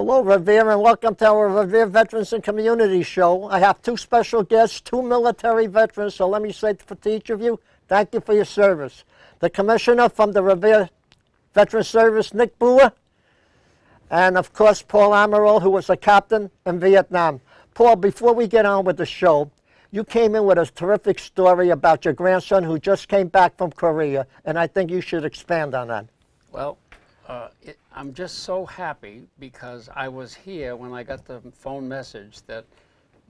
Hello, Revere, and welcome to our Revere Veterans and Community Show. I have two special guests, two military veterans, so let me say to each of you, thank you for your service. The Commissioner from the Revere Veteran Service, Nick Brewer, and of course, Paul Amirault, who was a captain in Vietnam. Paul, before we get on with the show, you came in with a terrific story about your grandson who just came back from Korea, and I think you should expand on that. Well, I'm just so happy because I was here when I got the phone message that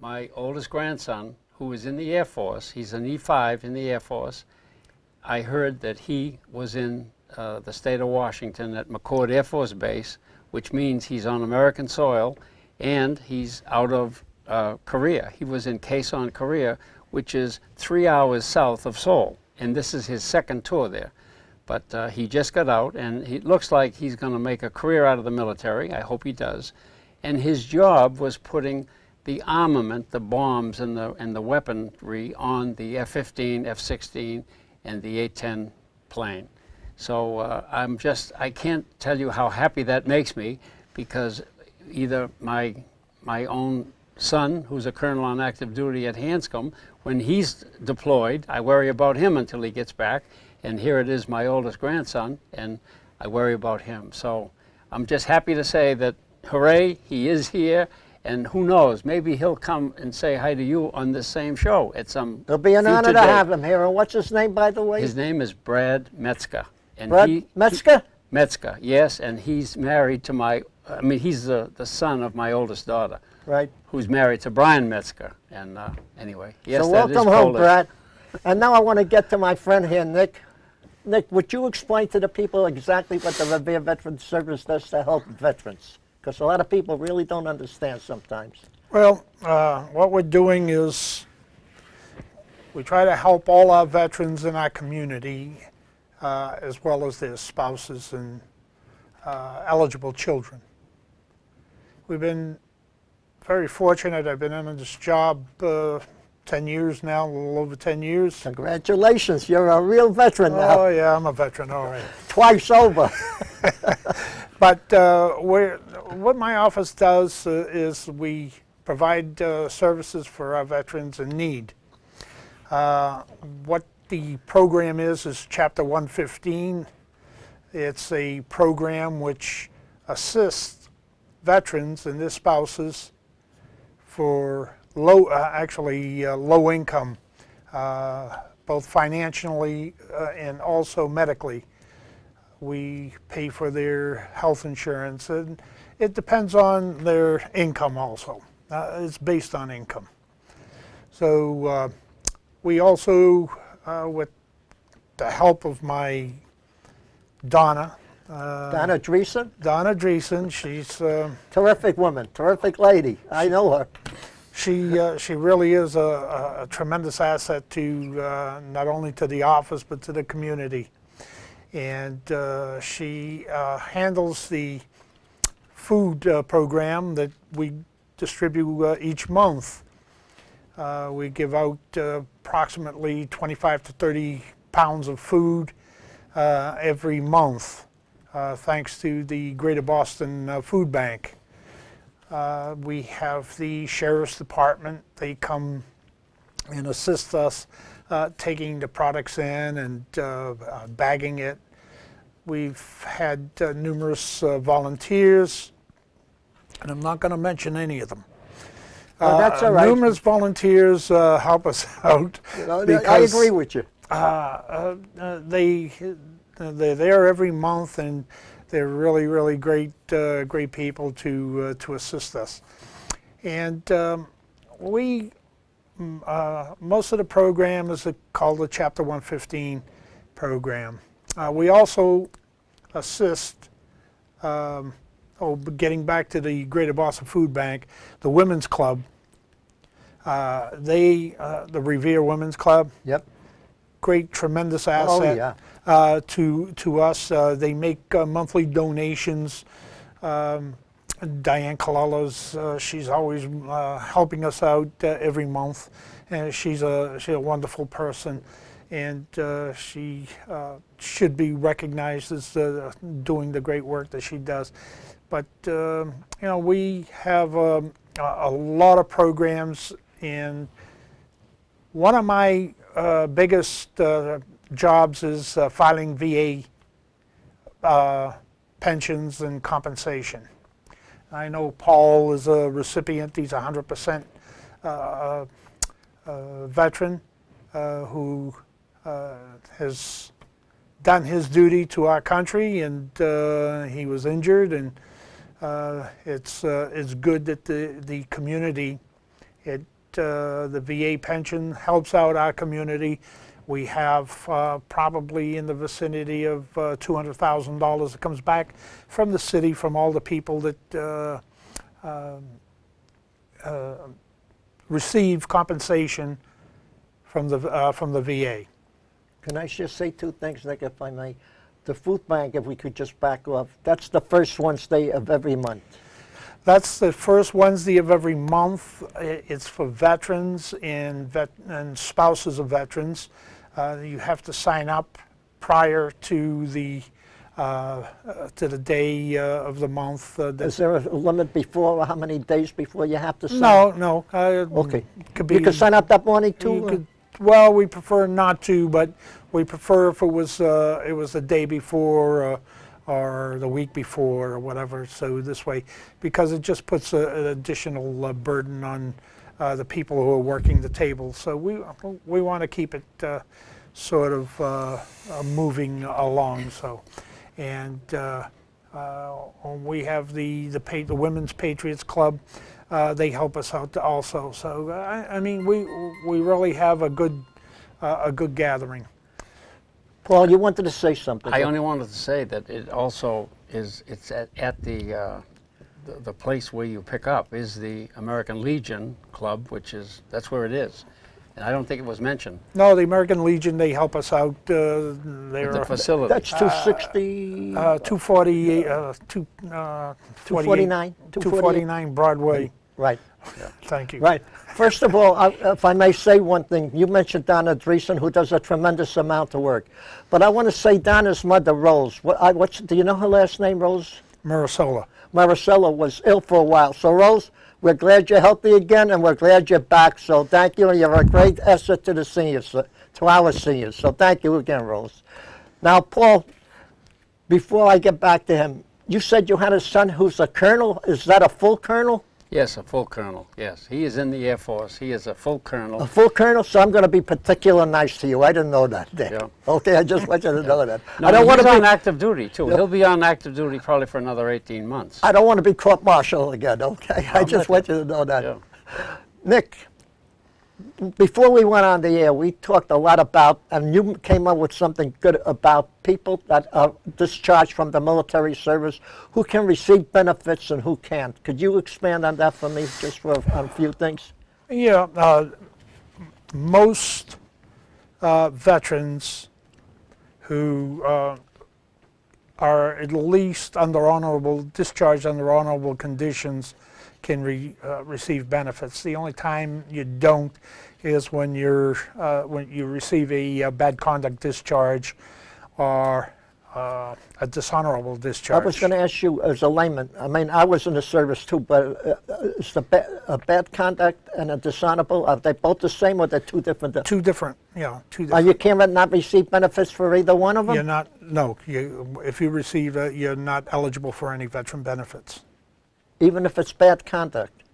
my oldest grandson, who is in the Air Force, he's an E5 in the Air Force, I heard that he was in the state of Washington at McCord Air Force Base, which means he's on American soil, and he's out of Korea. He was in Quezon, Korea, which is 3 hours south of Seoul, and this is his second tour there. But he just got out, and it looks like he's going to make a career out of the military. I hope he does. And his job was putting the armament, the bombs and the weaponry on the F-15, F-16, and the A-10 plane. So I can't tell you how happy that makes me, because either my own son, who's a colonel on active duty at Hanscom, when he's deployed, I worry about him until he gets back. And here it is, my oldest grandson, and I worry about him. So I'm just happy to say that, hooray, he is here, and who knows, maybe he'll come and say hi to you on this same show at some It'll be an honor to have him here. And what's his name, by the way? His name is Brad Metzger. And Brad Metzger? Metzger, yes, and he's married to he's the son of my oldest daughter. Right. Who's married to Brian Metzger. And anyway, yes, so welcome home, Brad. And now I want to get to my friend here, Nick. Nick, would you explain to the people exactly what the Revere Veteran Service does to help veterans? Because a lot of people really don't understand sometimes. Well, what we're doing is we try to help all our veterans in our community, as well as their spouses and eligible children. We've been very fortunate. I've been in this job 10 years now, a little over 10 years. Congratulations, you're a real veteran now. Oh yeah, I'm a veteran, all right. Twice over. But what my office does is we provide services for our veterans in need. What the program is Chapter 115. It's a program which assists veterans and their spouses for low income, both financially and also medically. We pay for their health insurance, and it depends on their income also. It's based on income. So we also, with the help of my Donna Dreesen? Donna Dreesen, she's terrific woman, terrific lady. I know her. She really is a tremendous asset to not only to the office but to the community, and she handles the food program that we distribute each month. We give out approximately 25 to 30 pounds of food every month, thanks to the Greater Boston Food Bank. We have the Sheriff's Department. They come and assist us taking the products in and bagging it. We've had numerous volunteers, and I'm not going to mention any of them. That's all right. Numerous volunteers help us out. Because I agree with you. They're there every month, and they're really, really great people to assist us. And most of the program is called the Chapter 115 program. We also assist, getting back to the Greater Boston Food Bank, the Women's Club. The Revere Women's Club. Yep. Great, tremendous asset. Oh, yeah. To us. They make monthly donations. Diane Colello's, she's always helping us out every month, and she's a wonderful person. and she should be recognized as doing the great work that she does. But you know, we have a lot of programs, and one of my biggest jobs is filing VA pensions and compensation. I know Paul is a recipient. He's 100% veteran who has done his duty to our country, and he was injured, and it's good that the community, the VA pension helps out our community. We have probably in the vicinity of $200,000 that comes back from the city, from all the people that receive compensation from the VA. Can I just say two things, Nick, if I may? The food bank, if we could just back off, that's the first Wednesday of every month. That's the first Wednesday of every month. It's for veterans and spouses of veterans. You have to sign up prior to the day of the month. Is there a limit before, or how many days before you have to sign? No. Okay. Could be, you can sign up that morning too? Well, we prefer not to, but we prefer if it was the day before or the week before or whatever. So this way, because it just puts an additional burden on the people who are working the table. So we want to keep it sort of moving along. So, and we have the Women's Patriots Club. They help us out also. So I mean, we really have a good gathering. Paul, you wanted to say something. I only wanted to say that it also is, it's at the place where you pick up is the American Legion Club, that's where it is. And I don't think it was mentioned. No, the American Legion, they help us out. They're the facility. That's 260? 248, 249? 249 Broadway. Right. Yeah. Thank you. Right. First of all, if I may say one thing, you mentioned Donna Dreesen, who does a tremendous amount of work. But I want to say Donna's mother, Rose. Do you know her last name, Rose? Maricela. Maricela was ill for a while. So, Rose, we're glad you're healthy again, and we're glad you're back. So thank you, and you're a great asset to the seniors, to our seniors. So thank you again, Rose. Now, Paul, before I get back to him, you said you had a son who's a colonel. Is that a full colonel? Yes, a full colonel, yes. He is in the Air Force. He is a full colonel. A full colonel? So I'm going to be particular nice to you. I didn't know that, Dick. Yeah. Okay, I just want you to know that. No, I don't want to be on active duty, too. He'll be on active duty probably for another 18 months. I don't want to be court-martial again, okay? I just want you to know that. Yeah. Nick, before we went on the air, we talked a lot about, and you came up with something good about people that are discharged from the military service, who can receive benefits and who can't. Could you expand on that for me, just for a few things? Yeah, most veterans who are at least discharged under honorable conditions can receive benefits. The only time you don't is when you receive a bad conduct discharge or a dishonorable discharge. I was going to ask you as a layman. I mean, I was in the service too, but is a bad conduct and a dishonorable, are they both the same, or they're two different? Two different, yeah, two different. You can't not receive benefits for either one of them? You're not. No, if you receive it, you're not eligible for any veteran benefits. Even if it's bad conduct?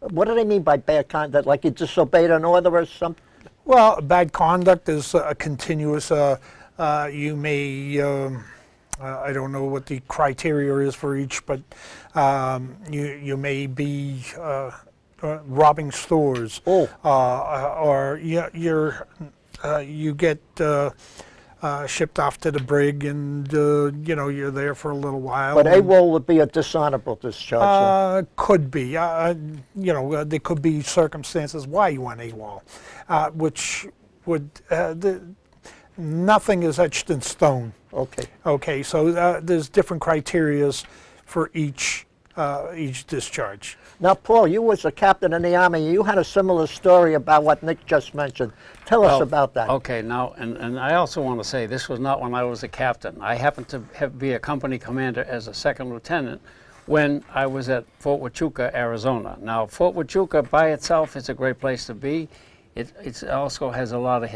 What do they mean by bad conduct? Like you disobeyed an order or something? Well, bad conduct is a continuous, you may, I don't know what the criteria is for each, but you may be robbing stores. Oh. Or you get shipped off to the brig, and you know, you're there for a little while. But AWOL would be a dishonorable discharge. Could be. You know, there could be circumstances why you went AWOL, which would nothing is etched in stone. Okay. Okay. So there's different criterias for each each discharge. Now, Paul, you was a captain in the Army. You had a similar story about what Nick just mentioned. Tell us about that. Okay, now, and I also want to say this was not when I was a captain. I happened to be a company commander as a second lieutenant when I was at Fort Huachuca, Arizona. Now, Fort Huachuca by itself is a great place to be. It also has a lot of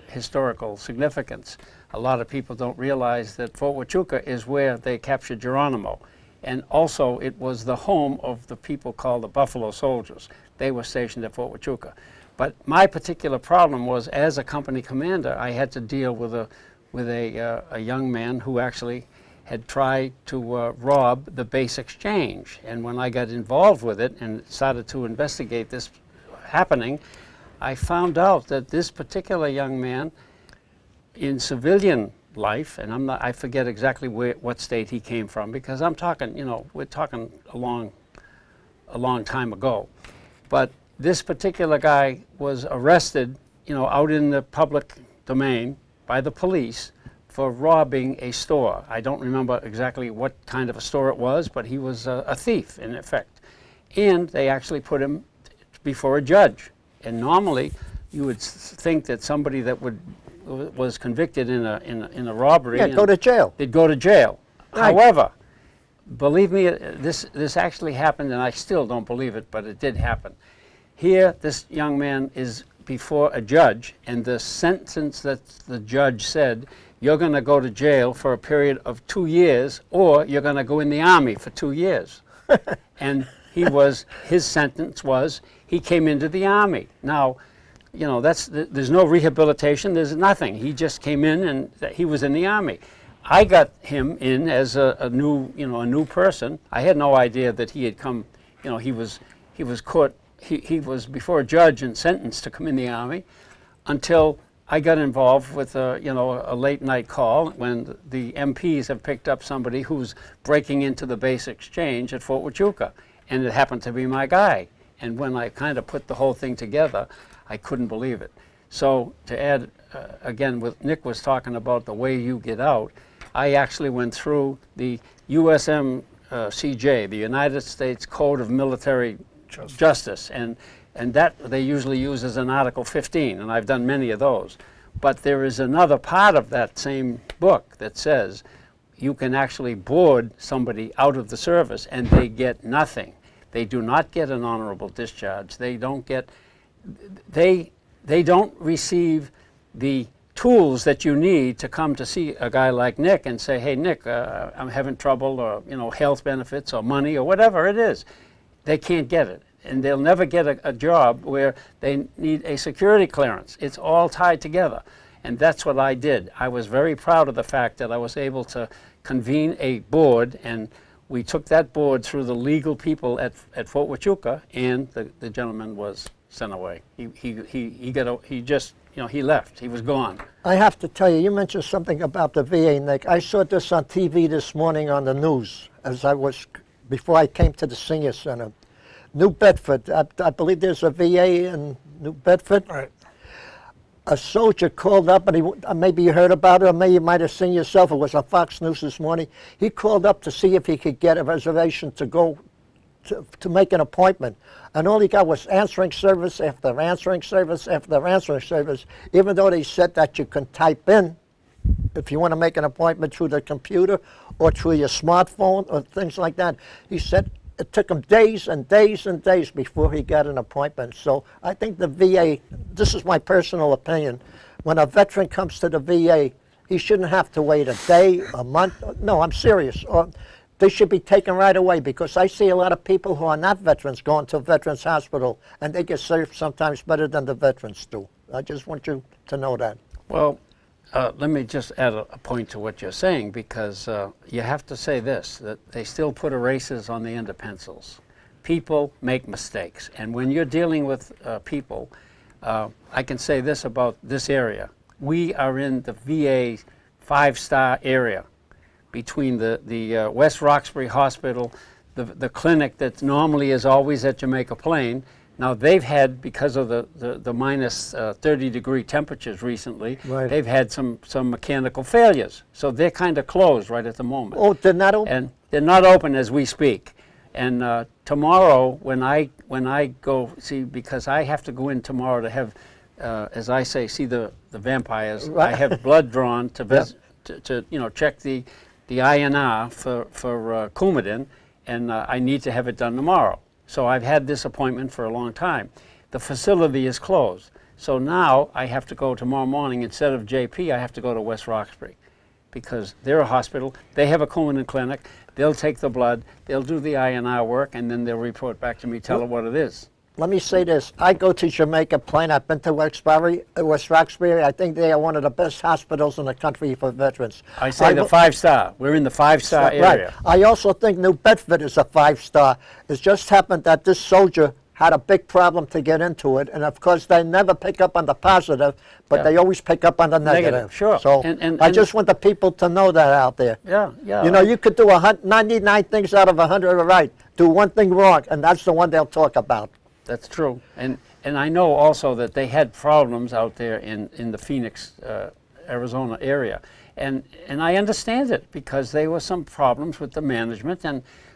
historical significance. A lot of people don't realize that Fort Huachuca is where they captured Geronimo. And also, it was the home of the people called the Buffalo Soldiers. They were stationed at Fort Huachuca. But my particular problem was, as a company commander, I had to deal with a young man who actually had tried to rob the base exchange. And when I got involved with it and started to investigate this happening, I found out that this particular young man, in civilian life, and I forget exactly what state he came from, because I'm talking, you know, we're talking a long time ago. But this particular guy was arrested, you know, out in the public domain by the police for robbing a store. I don't remember exactly what kind of a store it was, but he was a thief in effect. And they actually put him before a judge. And normally you would think that somebody that was convicted in a robbery, go to jail. They'd go to jail. Right. However, believe me, this actually happened, and I still don't believe it, but it did happen. Here, this young man is before a judge, and the sentence that the judge said, you're going to go to jail for a period of 2 years, or you're going to go in the Army for 2 years. And his sentence was, he came into the Army. Now, you know, there's no rehabilitation, there's nothing. He just came in and he was in the Army. I got him in as a new person. I had no idea that he had come, you know, he was caught, he was before a judge and sentenced to come in the Army, until I got involved with a late night call when the MPs have picked up somebody who's breaking into the base exchange at Fort Huachuca, and it happened to be my guy. And when I kind of put the whole thing together, I couldn't believe it. So to add, again, what Nick was talking about, the way you get out, I actually went through the USMCJ, the United States Code of Military Justice, and that they usually use as an Article 15, and I've done many of those. But there is another part of that same book that says you can actually board somebody out of the service and they get nothing. They do not get an honorable discharge. They don't get, they don't receive the tools that you need to come to see a guy like Nick and say, hey, Nick, I'm having trouble, or, you know, health benefits or money or whatever it is. They can't get it. And they'll never get a job where they need a security clearance. It's all tied together. And that's what I did. I was very proud of the fact that I was able to convene a board, and we took that board through the legal people at Fort Huachuca, and the gentleman was sent away. He just, you know, he left. He was gone. I have to tell you, you mentioned something about the VA, Nick. I saw this on TV this morning on the news before I came to the senior center. New Bedford, I believe there's a VA in New Bedford. Right. A soldier called up, and maybe you heard about it, or maybe you might have seen yourself. It was on Fox News this morning. He called up to see if he could get a reservation to go to make an appointment. And all he got was answering service after answering service after answering service, even though they said that you can type in if you want to make an appointment through the computer or through your smartphone or things like that. He said it took him days and days and days before he got an appointment. So I think the VA, this is my personal opinion, when a veteran comes to the VA, he shouldn't have to wait a day, a month. No, I'm serious. Or they should be taken right away, because I see a lot of people who are not veterans going to a veterans hospital, and they get served sometimes better than the veterans do. I just want you to know that. Well, let me just add a point to what you're saying, because you have to say this, that they still put erasers on the end of pencils. People make mistakes, and when you're dealing with people, I can say this about this area. We are in the VA 5-star area, between the West Roxbury Hospital, the clinic that normally is always at Jamaica Plain. Now they've had, because of the minus 30-degree temperatures recently, right, they've had some mechanical failures. So they're kind of closed right at the moment. Oh, they're not open? And they're not open as we speak. And tomorrow, when I go see, because I have to go in tomorrow to have, as I say, see the vampires. Right. I have blood drawn to you know, check the INR for Coumadin, and I need to have it done tomorrow. So I've had this appointment for a long time. The facility is closed. So now I have to go tomorrow morning. Instead of JP, I have to go to West Roxbury, because they're a hospital. They have a Coumadin clinic. They'll take the blood. They'll do the INR work, and then they'll report back to me, tell her what it is. Let me say this. I go to Jamaica Plain. I've been to West Roxbury. I think they are one of the best hospitals in the country for veterans. I say the 5-star. We're in the 5-star area. Right. I also think New Bedford is a 5-star. It just happened that this soldier had a big problem to get into it, and of course they never pick up on the positive, but they always pick up on the negative. Sure. So I just want the people to know that out there. Yeah, yeah. You know, you could do 99 things out of 100 right. Do one thing wrong, and that's the one they'll talk about. That's true. And I know also that they had problems out there in the Phoenix, Arizona area. And I understand it, because there were some problems with the management.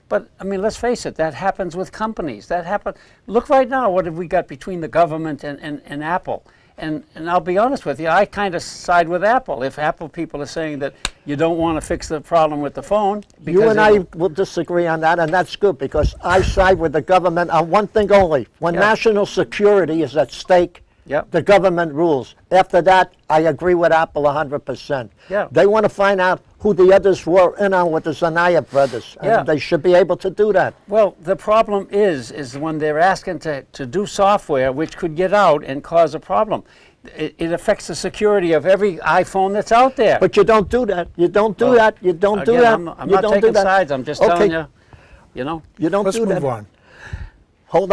But I mean, let's face it, that happens with companies. That happen. Look right now, what have we got between the government and Apple? And I'll be honest with you, I kind of side with Apple. If Apple people are saying that you don't want to fix the problem with the phone, you and I will disagree on that, and that's good, because I side with the government on one thing only. When national security is at stake, the government rules. After that, I agree with Apple 100%. They want to find out who the others were in on with the Zanaya brothers, and they should be able to do that. Well, the problem is when they're asking to do software which could get out and cause a problem. It affects the security of every iPhone that's out there. But you don't do that. You don't do that. You don't do that. I'm not taking sides. I'm just telling you, you know. You don't do that. Let's move on. Hold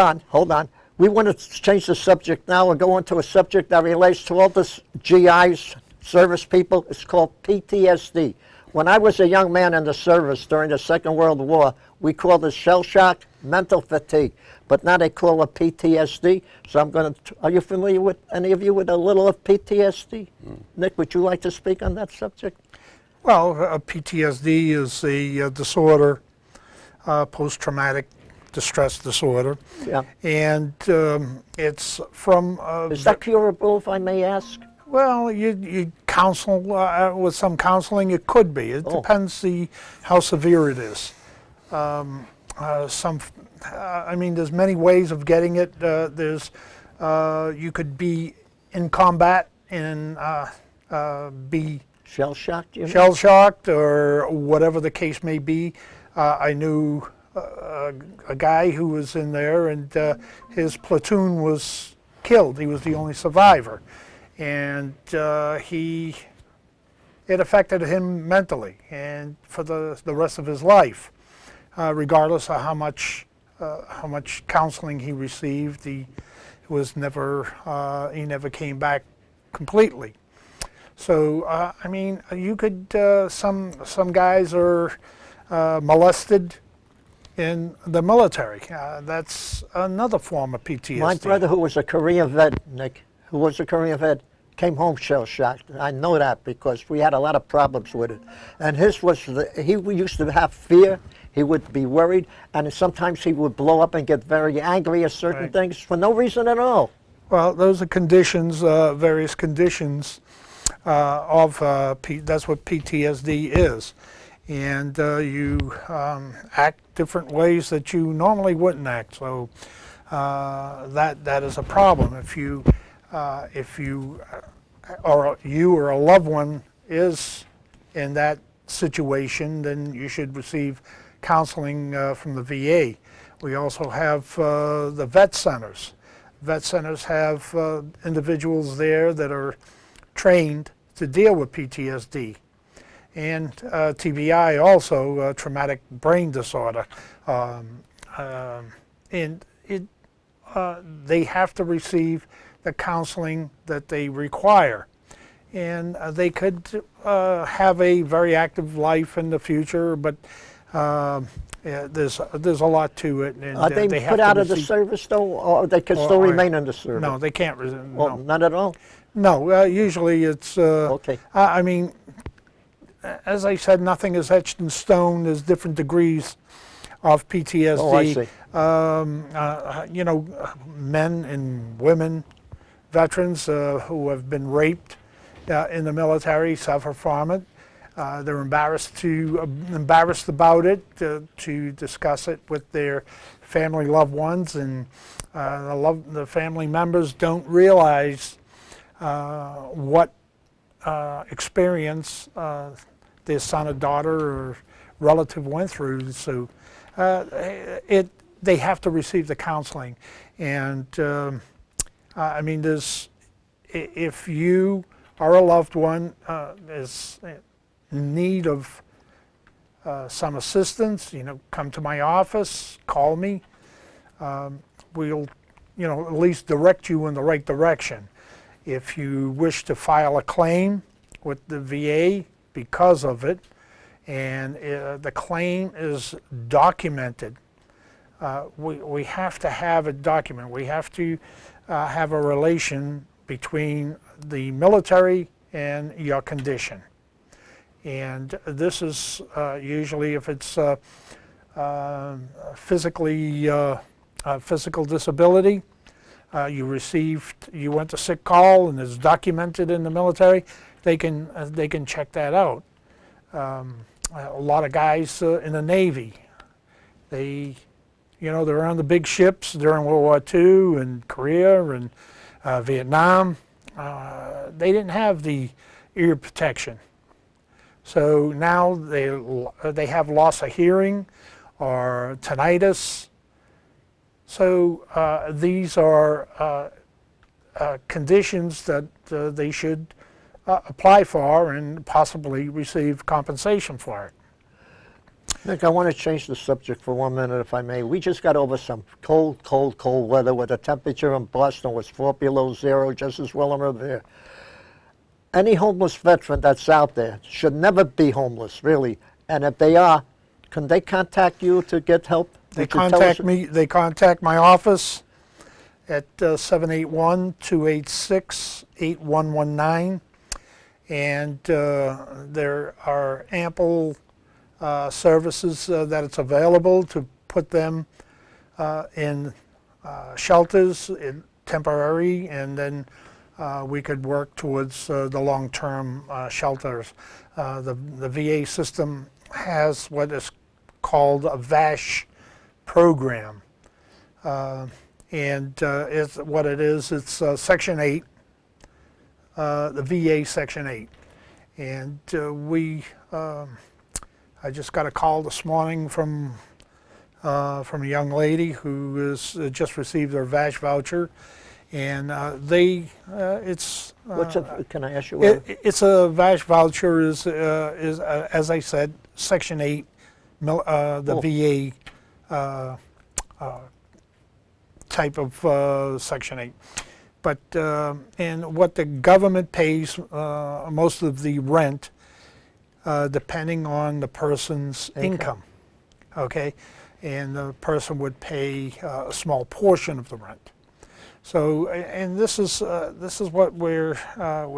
on. We want to change the subject now and go into a subject that relates to all the GIs, service people. It's called PTSD. When I was a young man in the service during the Second World War, we called it shell shock, mental fatigue. But now they call it PTSD. So I'm going to, are you familiar with, any of you, with a little of PTSD? Nick, would you like to speak on that subject? Well, PTSD is a disorder, post-traumatic distress disorder. Yeah. And it's from... is that curable, if I may ask? Well, you counsel, with some counseling, it could be. It depends how severe it is. I mean, there's many ways of getting it. You could be in combat and be shell-shocked, you mean? Shell-shocked, or whatever the case may be. I knew a guy who was in there, and his platoon was killed. He was the only survivor. And it affected him mentally and for the rest of his life, regardless of how much counseling he received. He never came back completely. So I mean, you could some guys are molested in the military. That's another form of PTSD. My brother, who was a Korean vet, Nick, who was a Korean vet, came home shell-shocked. I know that because we had a lot of problems with it. And his was, he used to have fear. He would be worried, and sometimes he would blow up and get very angry at certain things for no reason at all. Well, those are conditions, various conditions that's what PTSD is. And you act different ways that you normally wouldn't act. So that is a problem. If you or a loved one is in that situation, then you should receive counseling from the VA. We also have the vet centers. Vet centers have individuals there that are trained to deal with PTSD. And TBI also, traumatic brain disorder. And they have to receive the counseling that they require. And they could have a very active life in the future, but there's a lot to it. And are they put out of the service, though, or they can still remain in the service? No, they can't. Well, no. not at all? No, usually it's... okay. I mean, as I said, nothing is etched in stone. There's different degrees of PTSD. Oh, I see. You know, men and women, veterans who have been raped in the military suffer from it. They're embarrassed about it, to discuss it with their family loved ones, and the family members don't realize what experience their son or daughter or relative went through. So they have to receive the counseling. And I mean, if you or a loved one is in need of some assistance, you know, come to my office, call me. We'll, you know, at least direct you in the right direction. If you wish to file a claim with the VA because of it, and the claim is documented, we have to have it documented. We have to have a relation between the military and your condition. And this is usually if it's physical disability, you went to sick call and it's documented in the military, they can check that out. A lot of guys in the Navy, they're on the big ships during World War II and Korea and Vietnam. They didn't have the ear protection. So now they have loss of hearing or tinnitus. So these are conditions that they should apply for and possibly receive compensation for it. Nick, I want to change the subject for 1 minute, if I may. We just got over some cold weather where the temperature in Boston was 4 below zero, just as well in Revere. Any homeless veteran that's out there should never be homeless, really. And if they are, can they contact you to get help? They contact me. They contact my office at 781-286-8119, and there are ample services that it's available to put them in shelters, temporary, and then we could work towards the long-term shelters. The VA system has what is called a VASH program, and what it is, it's Section 8, the VA Section 8, and I just got a call this morning from a young lady who has just received their VASH voucher, and it's can I ask you? It's a VASH voucher is as I said, Section 8, the VA type of Section 8. But and what the government pays, most of the rent, depending on the person's income, okay, and the person would pay a small portion of the rent. So, and this is what we're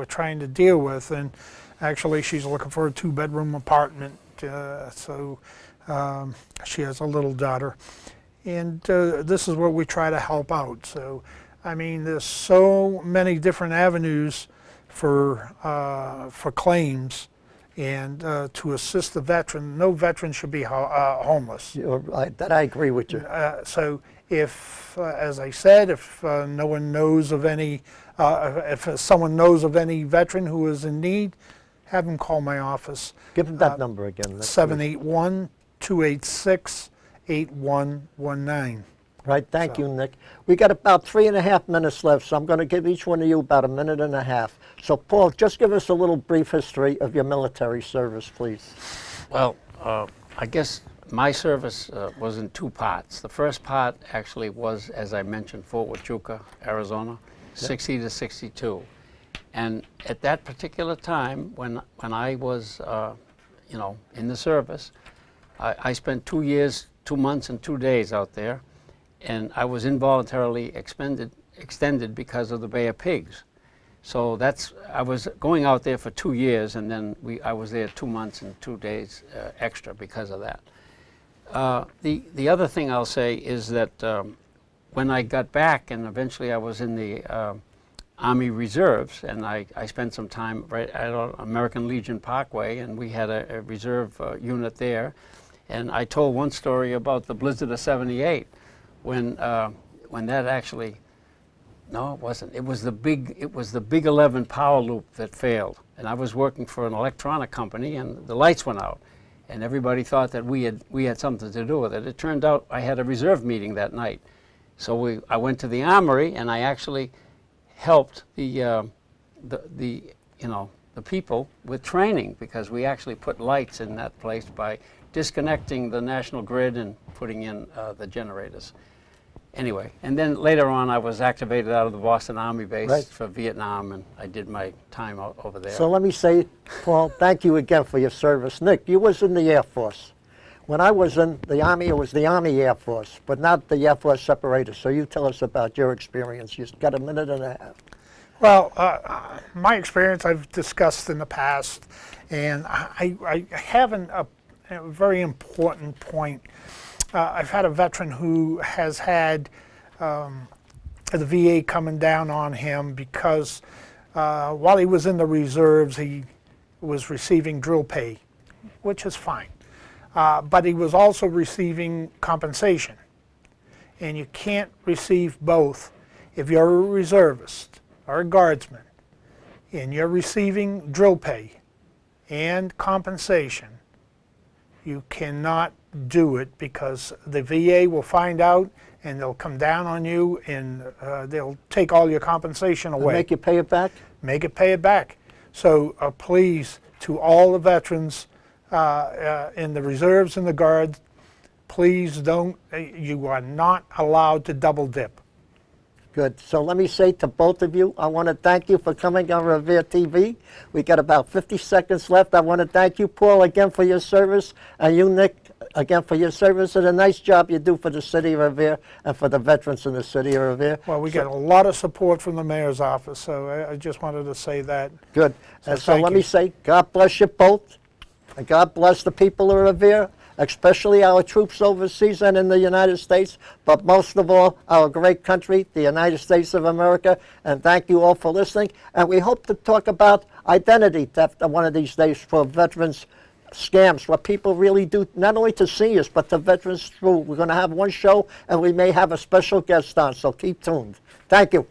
trying to deal with. And actually, she's looking for a 2-bedroom apartment. So she has a little daughter, and this is what we try to help out. So, I mean, there's so many different avenues for claims, and to assist the veteran. No veteran should be homeless. That I agree with you. So if, as I said, if no one knows of any, if someone knows of any veteran who is in need, have them call my office. Give them that number again. 781-286-8119. Right, thank you, Nick. We got about 3.5 minutes left, so I'm going to give each one of you about 1.5 minutes. So, Paul, just give us a little brief history of your military service, please. Well, I guess my service was in 2 parts. The first part actually was, as I mentioned, Fort Huachuca, Arizona, 60 to 62. And at that particular time, when I was, you know, in the service, I spent 2 years, 2 months, and 2 days out there. And I was involuntarily extended because of the Bay of Pigs. So I was going out there for 2 years, and then I was there 2 months and 2 days extra because of that. The other thing I'll say is that when I got back, and eventually I was in the Army Reserves, and I spent some time right at American Legion Parkway, and we had a reserve unit there. And I told one story about the blizzard of '78, when that actually, no, it wasn't. It was the big 11 power loop that failed, and I was working for an electronic company, and the lights went out, and everybody thought that we had something to do with it. It turned out I had a reserve meeting that night, so I went to the armory, and I actually helped the people with training, because we actually put lights in that place by disconnecting the national grid and putting in the generators. Anyway, and then later on I was activated out of the Boston Army base for Vietnam, and I did my time out over there. So let me say, Paul, thank you again for your service. Nick, you was in the Air Force. When I was in the Army, it was the Army Air Force, but not the Air Force separated. So you tell us about your experience. You've got a minute and a half. Well, my experience I've discussed in the past, and I have a very important point. I've had a veteran who has had the VA coming down on him because while he was in the reserves, he was receiving drill pay, which is fine. But he was also receiving compensation. And you can't receive both. If you're a reservist or a guardsman and you're receiving drill pay and compensation, you cannot do it, because the VA will find out and they'll come down on you, and they'll take all your compensation away. Make you pay it back? Make it pay it back. So please, to all the veterans in the reserves and the guards, please don't, you are not allowed to double dip. Good. So let me say to both of you, I want to thank you for coming on Revere TV. We got about 50 seconds left. I want to thank you, Paul, again for your service, and you, Nick, again for your service and a nice job you do for the city of Revere and for the veterans in the city of Revere. Well, we get a lot of support from the mayor's office, so I just wanted to say that. Good. So let me say, God bless you both, and God bless the people of Revere, especially our troops overseas and in the United States, but most of all, our great country, the United States of America. And thank you all for listening. And we hope to talk about identity theft one of these days for veterans scams, what people really do, not only to seniors, but to veterans through. We're going to have one show, and we may have a special guest on, so keep tuned. Thank you.